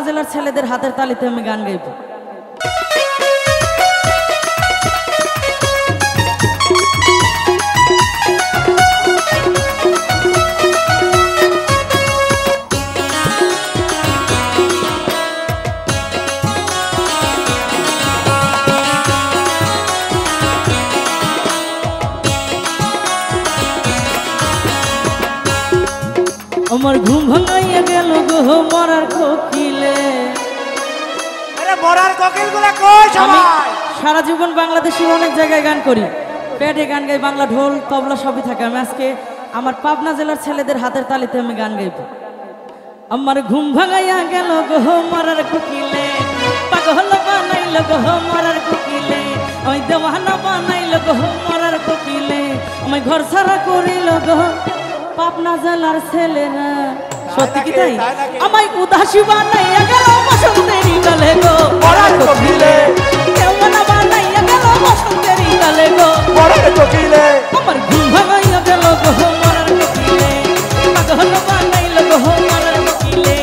জেলার ছেলেদের হাতের তালিতে আমি গান গাইব। আমার ঘুম ভাঙাইয়া গেল গো মরার কোকিলে। আরে মরার কোকিলগুলো কই সবাই? সারা জীবন বাংলাদেশের অনেক জায়গায় গান করি, পেটে গান গাই, বাংলা ঢোল তবলা সবই থাকে। আমি আজকে আমার পাবনা জেলার ছেলেদের হাতের তালিতে আমি গান গাইব। আমার ঘুম ভাঙাইয়া গেল গো মরার কোকিলে, পাগল বানাইল গো মরার কোকিলে, ওই দেওয়ানা বানাইল গো মরার কোকিলে, আমি ঘর ছাড়া করিল গো পাবনা জেলার ছেলেরা। সত্যি কি তাই? আমায় উদাসী বানাইয়া গেল বসন্তের গালে গো মরার কোকিলে, দেওয়ানা বানাইয়া গেল বসন্তের গালে গো মরার কোকিলে। আমার ঘুম ভাঙাইয়া গেল গো মরার কোকিলে, পাগল বানাইল গো মরার কোকিলে,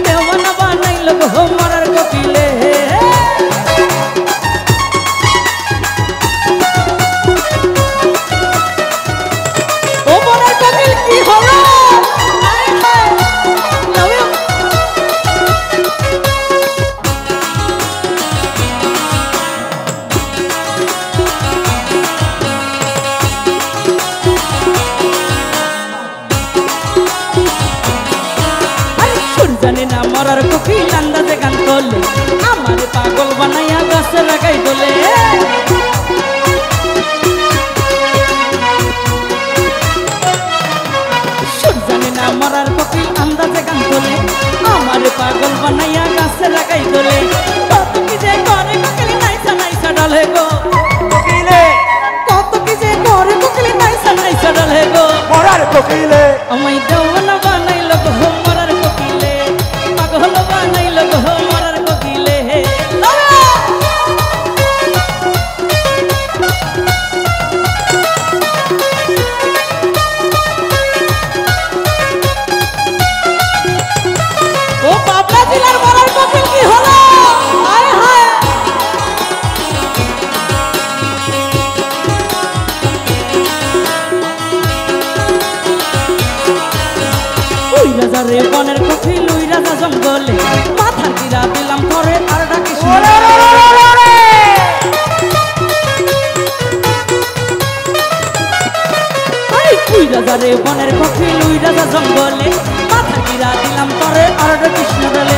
দেওয়ানা বানাইল গো মরার কোকিলে। ও মরার কোকিল কি হলো? জানি না মরার কোকিল আন্দাজে গান করলে, আমার পাগল বানাইয়া গাছে লাগাই দোলে। জানি না মরার কোকিল আন্দাজে গান করলে, আমার পাগল বানাইয়া গাছে লাগাই দোলে। কত কি যে করে কোকিল নাইসা নাইসা ডালে গো কোকিলে, কত কি যে করে কোকিল নাইসা নাইসা ডালে গো মরার কোকিলে। আমায় দেওয়ানা বানাইল গো মরার কোকিলে, পাগল বানাইল গো মরার কোকিলে। ও পাবনা জেলার মরার কোকিল কি হলো? হায় হায় ওই রাজা রে বনের কোকিল, ওই রাজা জঙ্গলে, মাথার কিরা দিলাম পরে আর ডাকিস না। ওই রাজা রে বনের কোকিল, ওই রাজা জঙ্গলে, মাথার কিরা দিলাম পরে আর ডাকিস না বলে।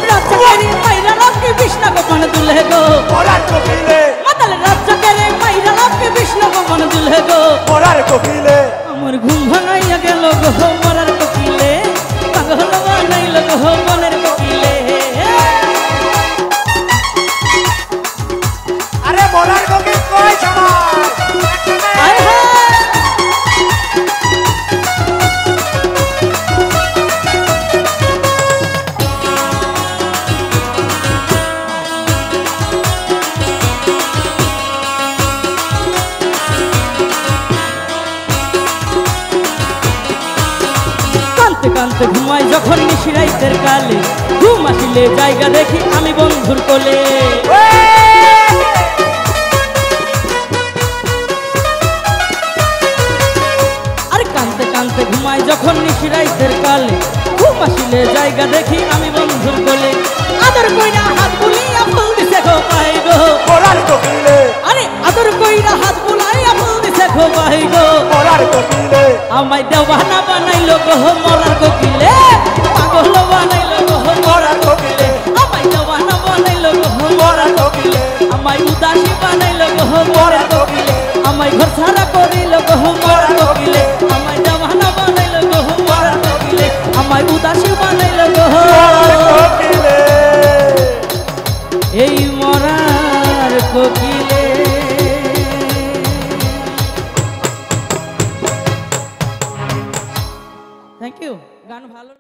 রাজ্জাকের মাইরা রাখকে বিষ্ণা গোপন দুলে গো মরার কোকিলে, মাতালে রাজ্জাকের মাইরা রাখকে বিষ্ণা গোপন দুলে গো মরার কোকিলে। আমার ঘুম ভাঙাইয়া গেল গো মরার কোকিলে, পাগল বানাইল গো মনের কোকিলে। আরে মরার কোকিল কই সবাই? হায় হায় কানতে কানতে ঘুমাই যখন নিশিরাইতের কালে, ঘুম আসিলে জায়গা দেখি আমি বন্ধুর কোলে। আর কানতে কানতে ঘুমাই যখন নিশিরাইতের কালে, ঘুম আসিলে জায়গা দেখি আমি বন্ধুর কোলে। আদর কইরা হাত বুলিয়া ফুল দিছে গো পাই গো মরার কোকিলে, আরে আদর কইরা হাত বুলাইয়া ফুল দিছে গো পাই গো মরার কোকিলে। আমায় দেওয়ানা বানাইল গো মরার কোকিলে, পাগল বানাইল গো মরার কোকিলে, আমায় দেওয়ানা বানাইল গো মরার কোকিলে, আমায় উদাসী বানাইল গো মরার কোকিলে, আমায় ঘর ছাড়া করিল গো মরার কোকিলে, আমায় দেওয়ানা বানাইল গো মরার কোকিলে, আমায় উদাসী বানাইল গো মরার কোকিলে। এই মরার কোকিলে। থ্যাংক ইউ, গান ভালো।